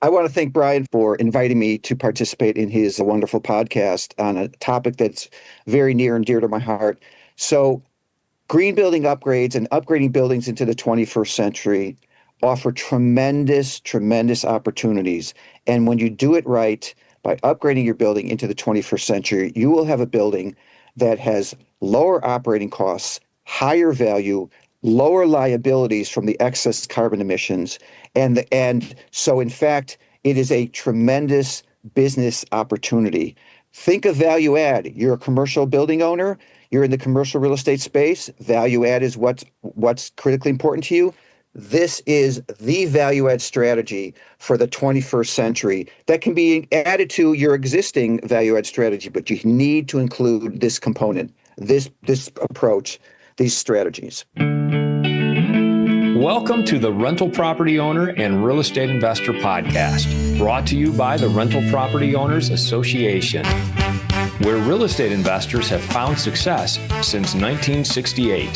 I want to thank Brian for inviting me to participate in his wonderful podcast on a topic that's very near and dear to my heart. So, green building upgrades and upgrading buildings into the 21st century offer tremendous, tremendous opportunities. And when you do it right, by upgrading your building into the 21st century, you will have a building that has lower operating costs, higher value, lower liabilities from the excess carbon emissions. And so, in fact, it is a tremendous business opportunity. Think of value add. You're a commercial building owner. You're in the commercial real estate space. Value add is what's critically important to you. This is the value add strategy for the 21st century that can be added to your existing value add strategy, but you need to include this component, this approach, these strategies. Welcome to the Rental Property Owner and Real Estate Investor Podcast, brought to you by the Rental Property Owners Association, where real estate investors have found success since 1968.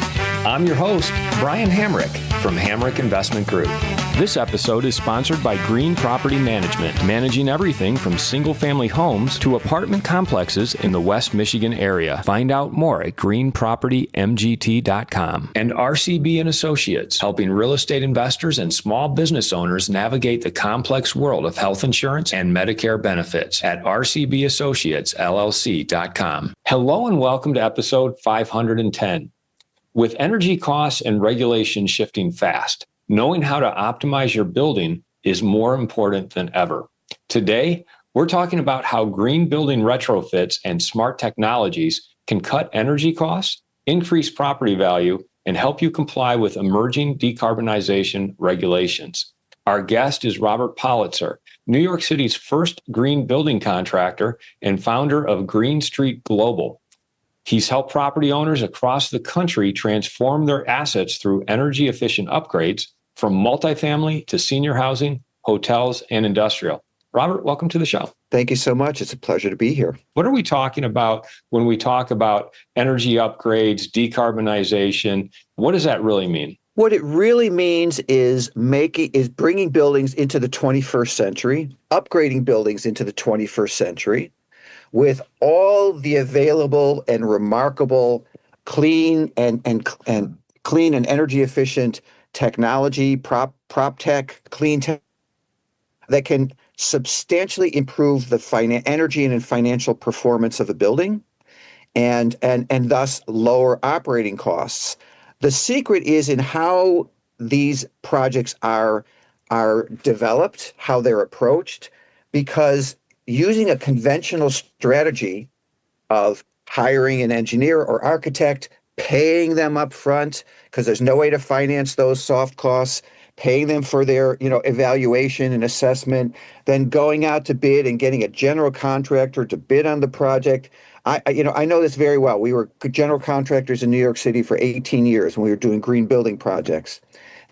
I'm your host, Brian Hamrick from Hamrick Investment Group. This episode is sponsored by Green Property Management, managing everything from single-family homes to apartment complexes in the West Michigan area. Find out more at greenpropertymgt.com. And RCB and Associates, helping real estate investors and small business owners navigate the complex world of health insurance and Medicare benefits at rcbassociatesllc.com. Hello and welcome to episode 510. With energy costs and regulation shifting fast, knowing how to optimize your building is more important than ever. Today, we're talking about how green building retrofits and smart technologies can cut energy costs, increase property value, and help you comply with emerging decarbonization regulations. Our guest is Robert Politzer, New York City's first green building contractor and founder of Green Street Global. He's helped property owners across the country transform their assets through energy-efficient upgrades from multifamily to senior housing, hotels, and industrial. Robert, welcome to the show. Thank you so much. It's a pleasure to be here. What are we talking about when we talk about energy upgrades, decarbonization? What does that really mean? What it really means is bringing buildings into the 21st century, upgrading buildings into the 21st century, with all the available and remarkable clean and clean and energy efficient technology, PropTech, clean tech that can substantially improve the energy and financial performance of a building, and thus lower operating costs. The secret is in how these projects are developed, how they're approached, because using a conventional strategy of hiring an engineer or architect, paying them up front because there's no way to finance those soft costs, paying them for their evaluation and assessment, then going out to bid and getting a general contractor to bid on the project. I know this very well. We were general contractors in New York City for 18 years when we were doing green building projects.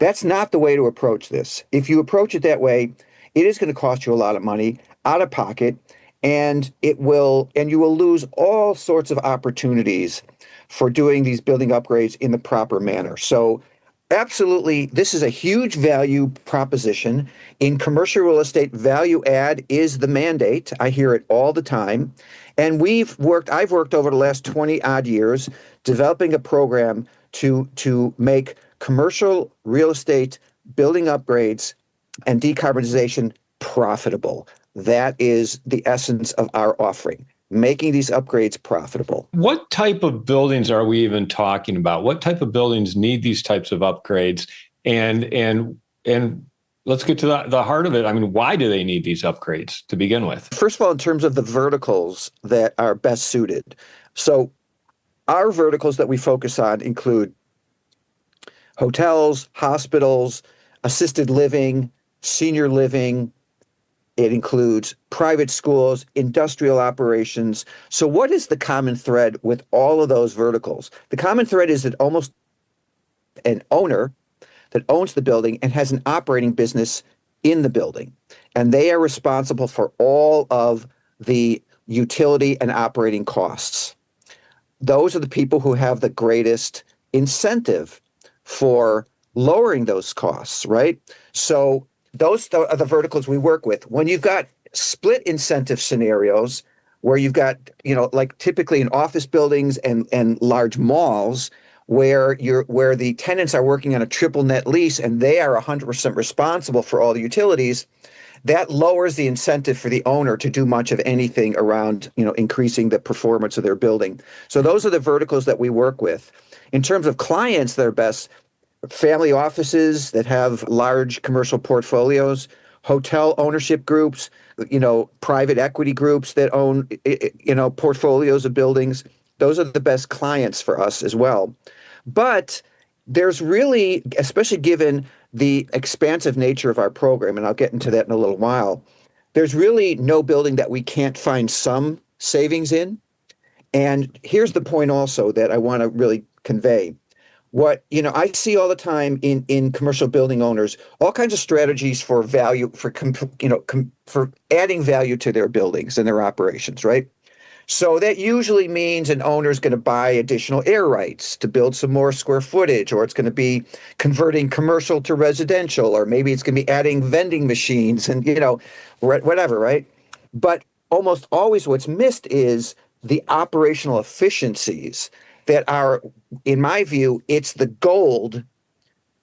That's not the way to approach this. If you approach it that way, it is going to cost you a lot of money out of pocket, and you will lose all sorts of opportunities for doing these building upgrades in the proper manner. So absolutely, this is a huge value proposition. In commercial real estate, value add is the mandate. I hear it all the time. And I've worked over the last 20 odd years developing a program to make commercial real estate building upgrades and decarbonization profitable. That is the essence of our offering, making these upgrades profitable. What type of buildings are we even talking about? What type of buildings need these types of upgrades? And let's get to the heart of it. I mean, why do they need these upgrades to begin with? First of all, in terms of the verticals that are best suited. So our verticals that we focus on include hotels, hospitals, assisted living, senior living. It includes private schools, industrial operations. So what is the common thread with all of those verticals? The common thread is that almost an owner that owns the building and has an operating business in the building. And they are responsible for all of the utility and operating costs. Those are the people who have the greatest incentive for lowering those costs, right? So those are the verticals we work with. When you've got split incentive scenarios where you've got, like typically in office buildings and large malls where the tenants are working on a triple net lease and they are 100% responsible for all the utilities, that lowers the incentive for the owner to do much of anything around, increasing the performance of their building. So those are the verticals that we work with. In terms of clients that are best, family offices that have large commercial portfolios, hotel ownership groups, private equity groups that own, portfolios of buildings. Those are the best clients for us as well. But there's really, especially given the expansive nature of our program, and I'll get into that in a little while, there's really no building that we can't find some savings in. And here's the point also that I want to really convey. What I see all the time in commercial building owners, all kinds of strategies for value, for adding value to their buildings and their operations, right? So that usually means an owner is going to buy additional air rights to build some more square footage, or it's going to be converting commercial to residential, or maybe it's going to be adding vending machines and, whatever, right? But almost always what's missed is the operational efficiencies that are, in my view, it's the gold,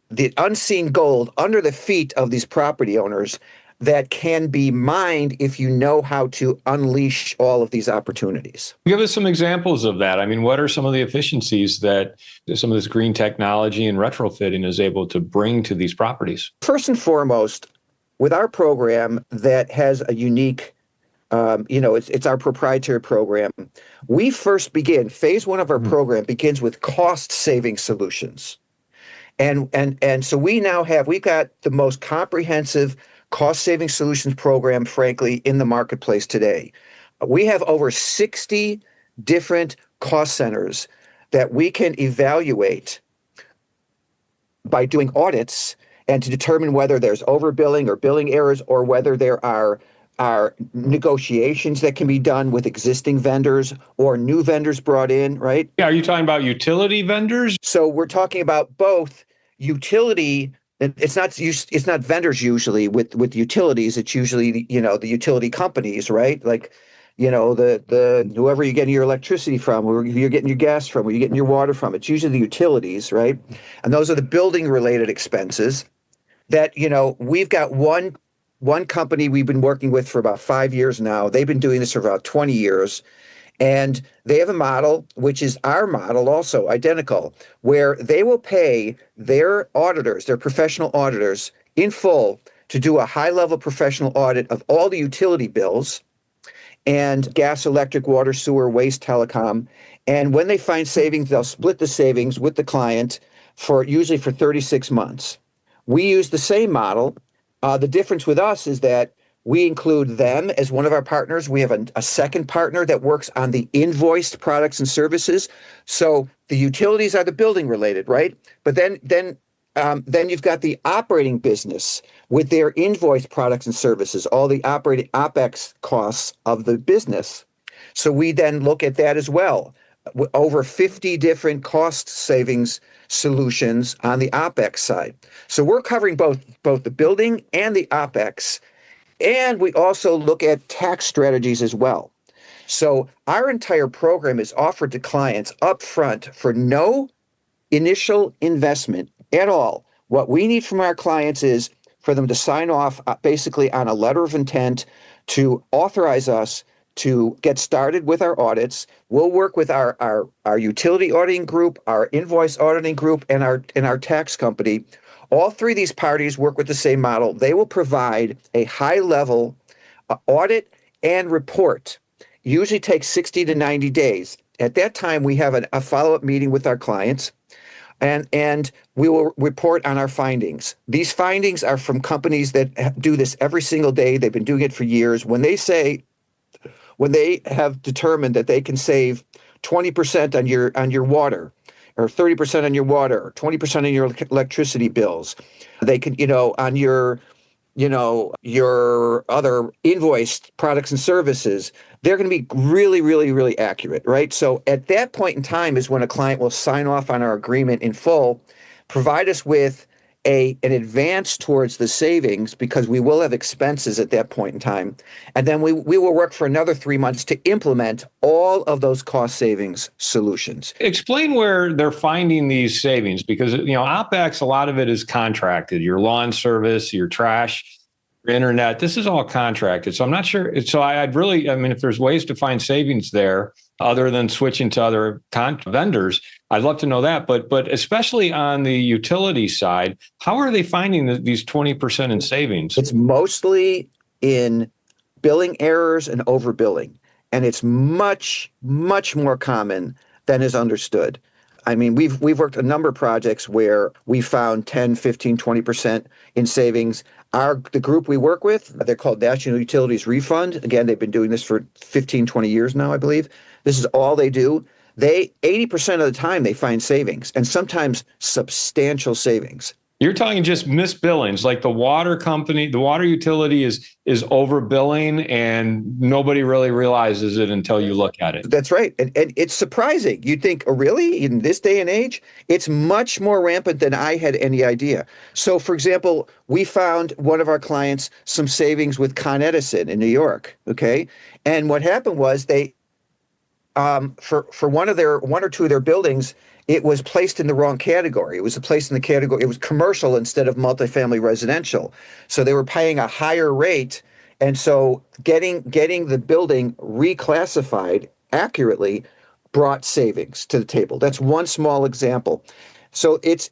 the unseen gold under the feet of these property owners that can be mined if you know how to unleash all of these opportunities. Give us some examples of that. I mean, what are some of the efficiencies that some of this green technology and retrofitting is able to bring to these properties? First and foremost, with our program that has a unique, it's our proprietary program. We first begin, phase one of our program begins with cost saving solutions. And so we've got the most comprehensive cost saving solutions program, frankly, in the marketplace today. We have over 60 different cost centers that we can evaluate by doing audits and to determine whether there's overbilling or billing errors, or whether there are negotiations that can be done with existing vendors or new vendors brought in, right? Yeah, are you talking about utility vendors? So we're talking about both utility. It's not vendors usually with utilities. It's usually the utility companies, right? Like, the whoever you're getting your electricity from, or you're getting your gas from, or you're getting your water from. It's usually the utilities, right? And those are the building related expenses that we've got one company we've been working with for about 5 years now. They've been doing this for about 20 years. And they have a model, which is our model also, identical, where they will pay their auditors, their professional auditors, in full to do a high-level professional audit of all the utility bills and gas, electric, water, sewer, waste, telecom. And when they find savings, they'll split the savings with the client usually for 36 months. We use the same model. The difference with us is that we include them as one of our partners. We have a second partner that works on the invoiced products and services. So the utilities are the building related, right? But then you've got the operating business with their invoiced products and services, all the operating OPEX costs of the business. So we then look at that as well. Over 50 different cost savings solutions on the OPEX side. So we're covering both the building and the OPEX. And we also look at tax strategies as well. So our entire program is offered to clients upfront for no initial investment at all. What we need from our clients is for them to sign off basically on a letter of intent to authorize us to get started with our audits. We'll work with our utility auditing group, our invoice auditing group, and our tax company. All three of these parties work with the same model. They will provide a high-level audit and report. Usually takes 60 to 90 days. At that time, we have a follow-up meeting with our clients, and we will report on our findings. These findings are from companies that do this every single day. They've been doing it for years. When they have determined that they can save 20% on your water, or 30% on your water, or 20% on your electricity bills, they can, on your other invoiced products and services, they're going to be really, really, really accurate, right? So at that point in time is when a client will sign off on our agreement in full, provide us with an advance towards the savings because we will have expenses at that point in time. And then we will work for another 3 months to implement all of those cost savings solutions. Explain where they're finding these savings, because OPEX, a lot of it is contracted. Your lawn service, your trash, your internet, this is all contracted. So I'm not sure. So if there's ways to find savings there other than switching to other vendors, I'd love to know that. But especially on the utility side, how are they finding these 20% in savings? It's mostly in billing errors and overbilling. And it's much, much more common than is understood. I mean, we've worked a number of projects where we found 10, 15, 20% in savings. The group we work with, they're called National Utilities Refund. Again, they've been doing this for 15, 20 years now, I believe. This is all they do. 80% of the time they find savings, and sometimes substantial savings. You're talking just missed billings, like the water company, the water utility is overbilling, and nobody really realizes it until you look at it. That's right. And it's surprising. You'd think, oh, really? In this day and age? It's much more rampant than I had any idea. So, for example, we found one of our clients some savings with Con Edison in New York. Okay. And what happened was they, for one or two of their buildings, it was placed in the wrong category. It was placed in the category, it was commercial instead of multifamily residential. So they were paying a higher rate. And so getting the building reclassified accurately brought savings to the table. That's one small example. So it's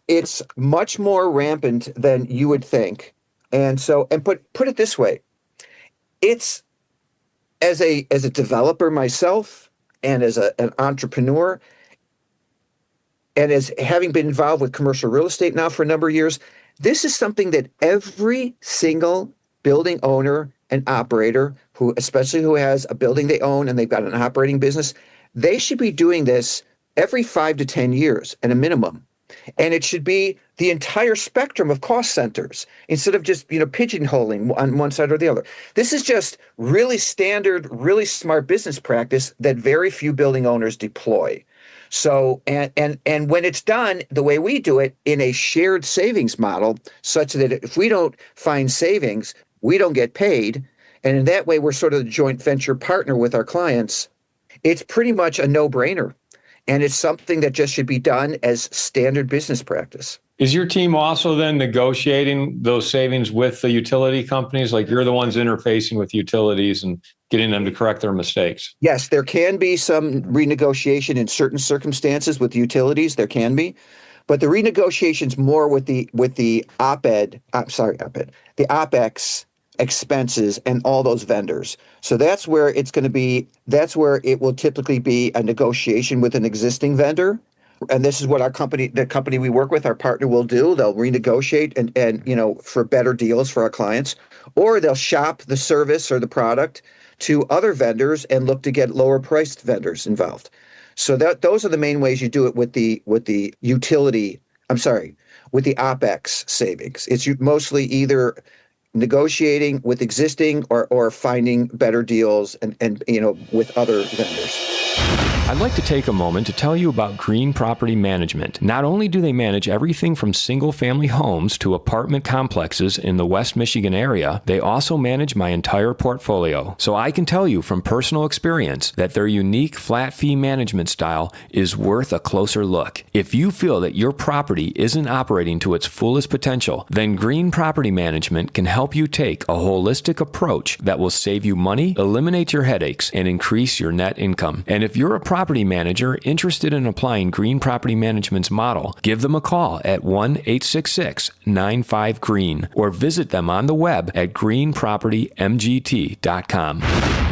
much more rampant than you would think. And put it this way, it's as a developer myself and as an entrepreneur, and as having been involved with commercial real estate now for a number of years, this is something that every single building owner and operator, especially who has a building they own and they've got an operating business, they should be doing this every 5 to 10 years at a minimum. And it should be the entire spectrum of cost centers instead of just pigeonholing on one side or the other. This is just really standard, really smart business practice that very few building owners deploy. So, and when it's done the way we do it in a shared savings model, such that if we don't find savings, we don't get paid. And in that way, we're sort of the joint venture partner with our clients. It's pretty much a no-brainer. And it's something that just should be done as standard business practice. Is your team also then negotiating those savings with the utility companies? Like you're the ones interfacing with utilities and getting them to correct their mistakes? Yes, there can be some renegotiation in certain circumstances with utilities. There can be, but the renegotiation's more with the OPEX expenses and all those vendors. So that's where that's where it will typically be a negotiation with an existing vendor. And this is what the company we work with, our partner, will do. They'll renegotiate and for better deals for our clients, or they'll shop the service or the product to other vendors and look to get lower priced vendors involved. So those are the main ways you do it with the OPEX savings. It's mostly either negotiating with existing or finding better deals and with other vendors. I'd like to take a moment to tell you about Green Property Management. Not only do they manage everything from single-family homes to apartment complexes in the West Michigan area, they also manage my entire portfolio. So I can tell you from personal experience that their unique flat fee management style is worth a closer look. If you feel that your property isn't operating to its fullest potential, then Green Property Management can help you take a holistic approach that will save you money, eliminate your headaches, and increase your net income. And if you're a property manager interested in applying Green Property Management's model, give them a call at 1-866-95-GREEN or visit them on the web at greenpropertymgt.com.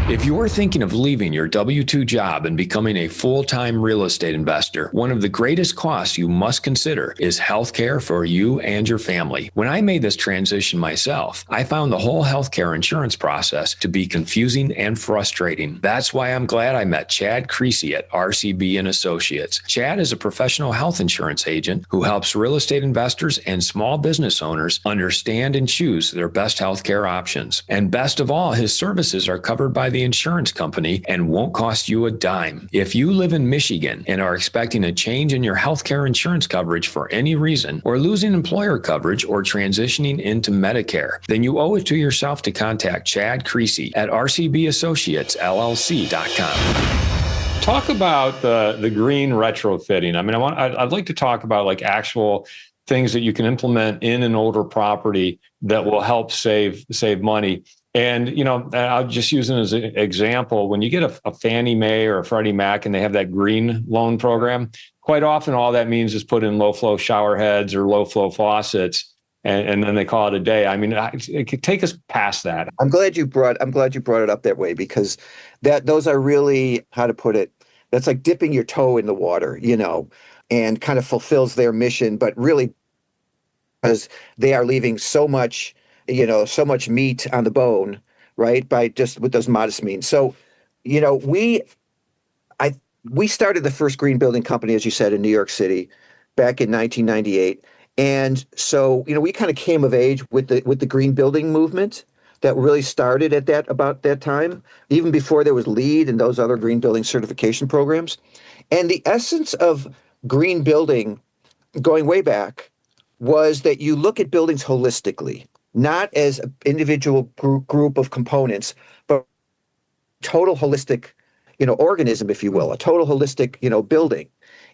If you're thinking of leaving your W-2 job and becoming a full-time real estate investor, one of the greatest costs you must consider is healthcare for you and your family. When I made this transition myself, I found the whole healthcare insurance process to be confusing and frustrating. That's why I'm glad I met Chad Creasy at RCB and Associates. Chad is a professional health insurance agent who helps real estate investors and small business owners understand and choose their best healthcare options. And best of all, his services are covered by the insurance company and won't cost you a dime. If you live in Michigan and are expecting a change in your healthcare insurance coverage for any reason, or losing employer coverage or transitioning into Medicare, then you owe it to yourself to contact Chad Creasy at rcbassociatesllc.com. Talk about the green retrofitting. I mean, I'd like to talk about like actual things that you can implement in an older property that will help save money. And, I'll just use it as an example. When you get a Fannie Mae or a Freddie Mac and they have that green loan program, quite often all that means is put in low flow shower heads or low flow faucets, and then they call it a day. I mean, it could take us past that. I'm glad you brought it up that way, because those are really, how to put it, that's like dipping your toe in the water, and kind of fulfills their mission, but really, because they are leaving so much meat on the bone, right? By just with those modest means. So, we started the first green building company, as you said, in New York City back in 1998. And so, we kind of came of age with the green building movement that really started at about that time, even before there was LEED and those other green building certification programs. And the essence of green building, going way back, was that you look at buildings holistically, not as an individual group of components, but total holistic, organism, if you will, a total holistic, building.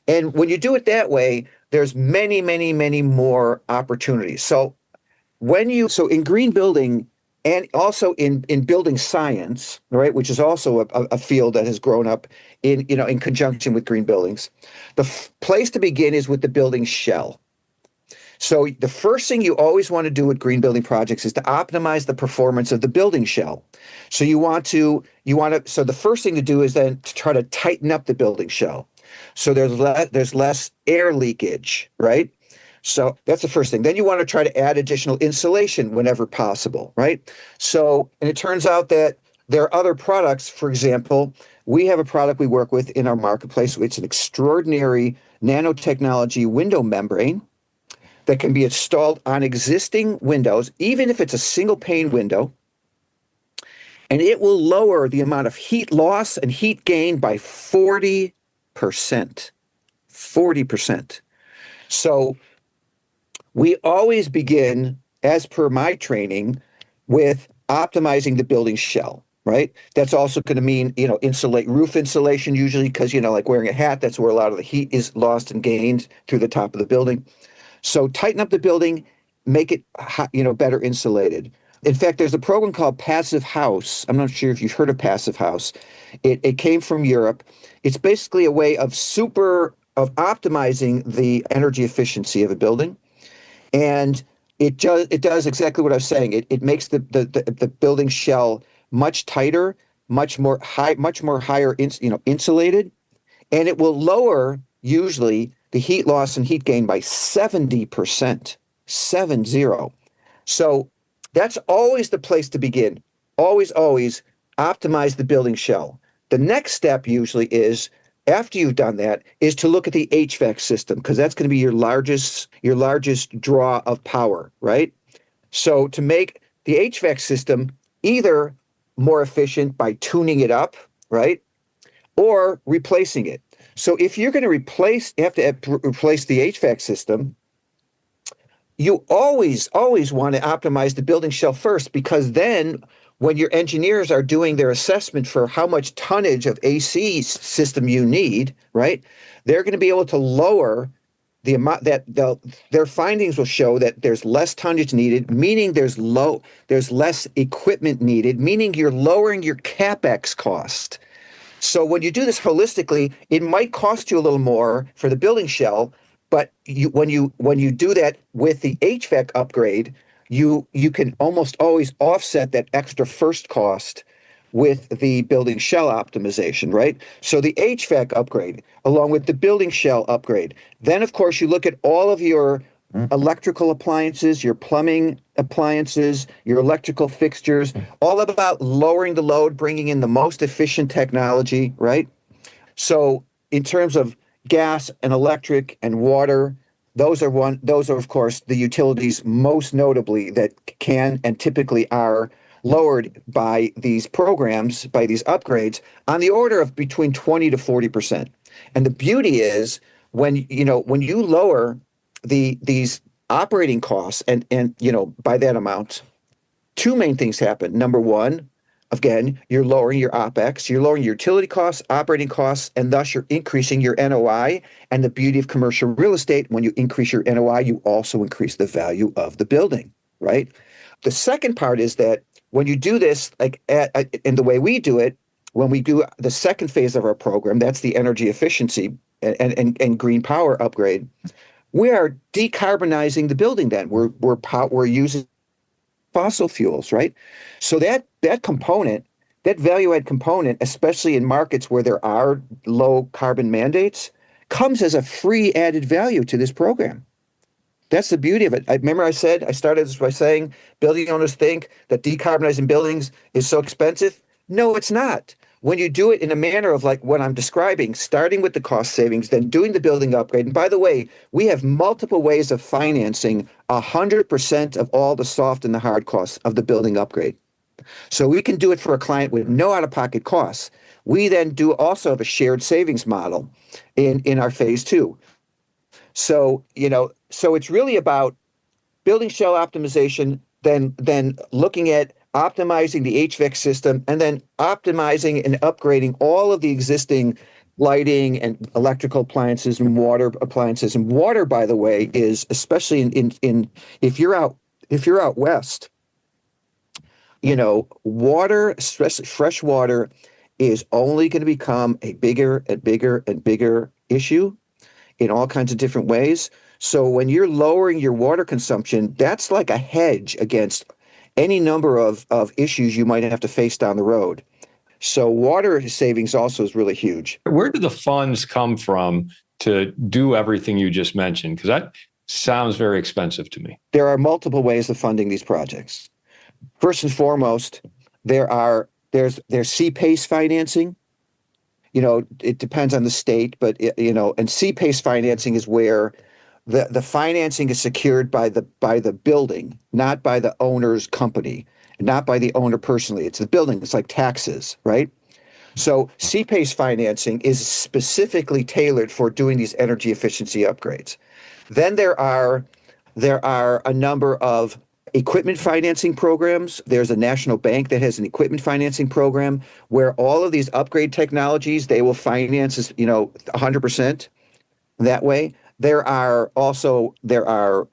And when you do it that way, there's many, many, many more opportunities. So in green building, and also in building science, right, which is also a field that has grown up in conjunction with green buildings, the place to begin is with the building shell. So the first thing you always want to do with green building projects is to optimize the performance of the building shell. So so the first thing to do is then to try to tighten up the building shell. So there's less air leakage, right? So that's the first thing. Then you want to try to add additional insulation whenever possible, right? So, and it turns out that there are other products. For example, we have a product we work with in our marketplace. It's an extraordinary nanotechnology window membrane that can be installed on existing windows, even if it's a single pane window, and it will lower the amount of heat loss and heat gain by 40%. 40%. So we always begin, as per my training, with optimizing the building shell, right? That's also going to mean, roof insulation usually, because, like wearing a hat, that's where a lot of the heat is lost and gained through the top of the building. So tighten up the building, make it, better insulated. In fact, there's a program called Passive House. I'm not sure if you've heard of Passive House. It came from Europe. It's basically a way of optimizing the energy efficiency of a building. And it does exactly what I was saying. It makes the building shell much tighter, much more higher insulated, and it will lower usually the heat loss and heat gain by 70%. 70. So that's always the place to begin. Always optimize the building shell. The next step usually is, after you've done that, is to look at the HVAC system, because that's going to be your largest draw of power, right? So to make the HVAC system either more efficient by tuning it up, right, or replacing it. So if you're going to replace the HVAC system, you always want to optimize the building shell first, because then when your engineers are doing their assessment for how much tonnage of AC system you need, right, they're going to be able to lower the amount that their findings will show that there's less tonnage needed, meaning there's less equipment needed, meaning you're lowering your CapEx cost. So when you do this holistically, it might cost you a little more for the building shell, but when you do that with the HVAC upgrade, you can almost always offset that extra first cost with the building shell optimization, right? So the HVAC upgrade, along with the building shell upgrade. Then, of course, you look at all of your electrical appliances, your plumbing appliances, your electrical fixtures, all about lowering the load, bringing in the most efficient technology, right? So in terms of gas and electric and water, those are of course the utilities most notably that can and typically are lowered by these programs, by these upgrades, on the order of between 20 to 40%. And the beauty is when you lower these operating costs and by that amount, two main things happen. Number one, again, you're lowering your OPEX, you're lowering your utility costs, operating costs, and thus you're increasing your NOI. And the beauty of commercial real estate, when you increase your NOI, you also increase the value of the building, right? The second part is that when you do this, like in the way we do it, when we do the second phase of our program, that's the energy efficiency and green power upgrade. We are decarbonizing the building. Then we're using fossil fuels, right? So that component, that value add component, especially in markets where there are low carbon mandates, comes as a free added value to this program. That's the beauty of it. I started this by saying building owners think that decarbonizing buildings is so expensive. No, it's not. When you do it in a manner of like what I'm describing, starting with the cost savings, then doing the building upgrade. And by the way, we have multiple ways of financing 100% of all the soft and the hard costs of the building upgrade. So we can do it for a client with no out-of-pocket costs. We then do also have a shared savings model in our phase two. So it's really about building shell optimization, then looking at optimizing the HVAC system, and then optimizing and upgrading all of the existing lighting and electrical appliances and water appliances. And water, by the way, is especially in if you're out west, water, especially fresh water, is only going to become a bigger and bigger and bigger issue in all kinds of different ways. So when you're lowering your water consumption, that's like a hedge against any number of issues you might have to face down the road. So water savings also is really huge. Where do the funds come from to do everything you just mentioned? Because that sounds very expensive to me. There are multiple ways of funding these projects. First and foremost, there's C-PACE financing. It depends on the state, but and C-PACE financing is where the financing is secured by the building, not by the owner's company, not by the owner personally. It's the building. It's like taxes, right? So C-PACE financing is specifically tailored for doing these energy efficiency upgrades. Then there are a number of equipment financing programs. There's a national bank that has an equipment financing program where all of these upgrade technologies, they will finance 100% that way. There are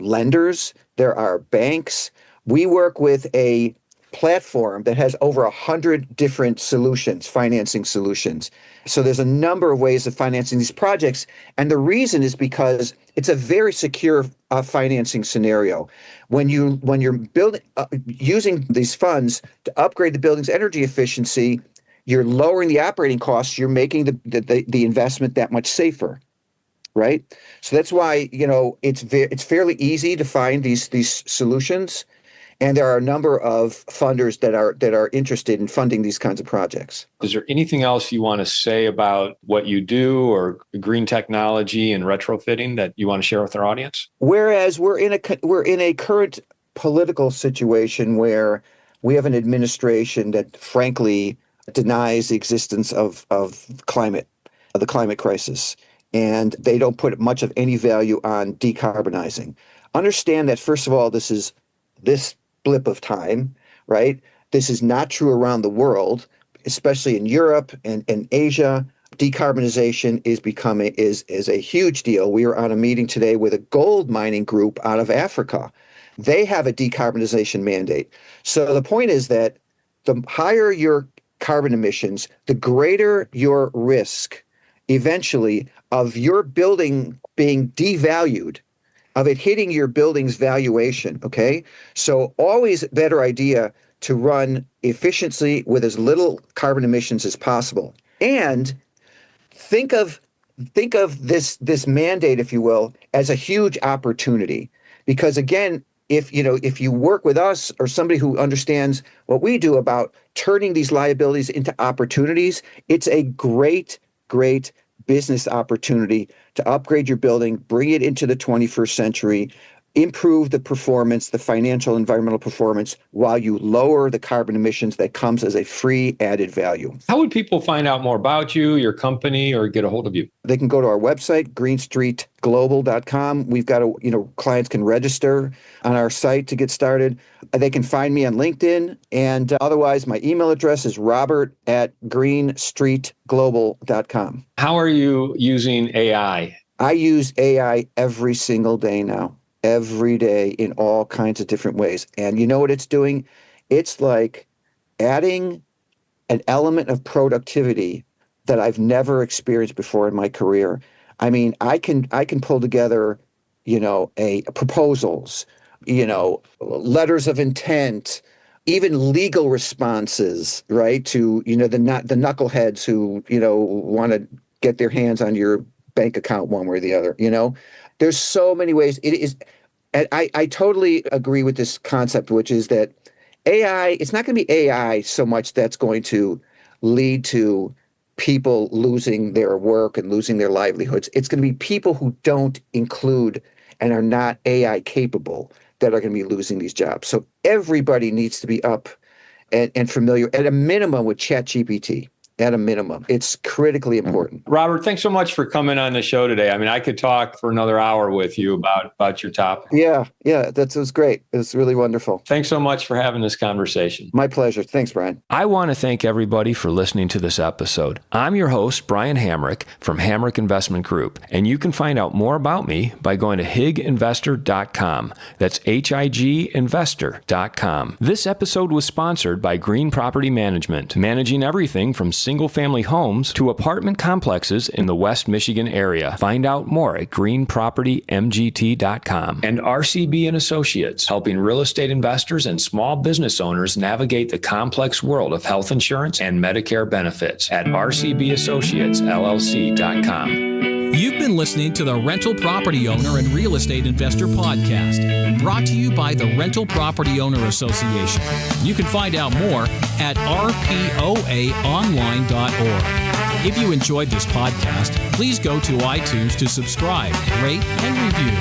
lenders, there are banks. We work with a platform that has over 100 different solutions, financing solutions. So there's a number of ways of financing these projects. And the reason is because it's a very secure financing scenario. When you're building, using these funds to upgrade the building's energy efficiency, you're lowering the operating costs. You're making the investment that much safer, right? So that's why it's fairly easy to find these solutions. And there are a number of funders that are interested in funding these kinds of projects. Is there anything else you want to say about what you do or green technology and retrofitting that you want to share with our audience? Whereas we're in a current political situation where we have an administration that frankly denies the existence of the climate crisis, and they don't put much of any value on decarbonizing. Understand that, first of all, this blip of time, right? This is not true around the world, especially in Europe and Asia. Decarbonization is a huge deal. We were on a meeting today with a gold mining group out of Africa. They have a decarbonization mandate. So the point is that the higher your carbon emissions, the greater your risk eventually of your building being devalued, of it hitting your building's valuation, okay? So always a better idea to run efficiently with as little carbon emissions as possible. And think of this mandate, if you will, as a huge opportunity. Because again, if you work with us or somebody who understands what we do about turning these liabilities into opportunities, it's a great business opportunity to upgrade your building, bring it into the 21st century, improve the performance, the financial, environmental performance, while you lower the carbon emissions that comes as a free added value. How would people find out more about you, your company, or get a hold of you? They can go to our website, greenstreetglobal.com. We've got clients can register on our site to get started. They can find me on LinkedIn. And otherwise, my email address is robert@greenstreetglobal.com. How are you using AI? I use AI every single day now, every day in all kinds of different ways. And you know what it's doing? It's like adding an element of productivity that I've never experienced before in my career. I mean, I can pull together, proposals, letters of intent, even legal responses, right? To, the knuckleheads who, want to get their hands on your bank account one way or the other. There's so many ways it is. And I totally agree with this concept, which is that AI, it's not going to be AI so much that's going to lead to people losing their work and losing their livelihoods. It's going to be people who don't include and are not AI capable that are going to be losing these jobs. So everybody needs to be up and familiar at a minimum with ChatGPT. At a minimum, it's critically important. Robert, thanks so much for coming on the show today. I mean, I could talk for another hour with you about your topic. Yeah, that was great. It was really wonderful. Thanks so much for having this conversation. My pleasure. Thanks, Brian. I want to thank everybody for listening to this episode. I'm your host, Brian Hamrick from Hamrick Investment Group, and you can find out more about me by going to higinvestor.com. That's higinvestor.com. This episode was sponsored by Green Property Management, managing everything from single-family homes to apartment complexes in the West Michigan area. Find out more at greenpropertymgt.com. And RCB & Associates, helping real estate investors and small business owners navigate the complex world of health insurance and Medicare benefits at rcbassociatesllc.com. You've been listening to the Rental Property Owner and Real Estate Investor Podcast, brought to you by the Rental Property Owner Association. You can find out more at rpoaonline.org. If you enjoyed this podcast, please go to iTunes to subscribe, rate, and review.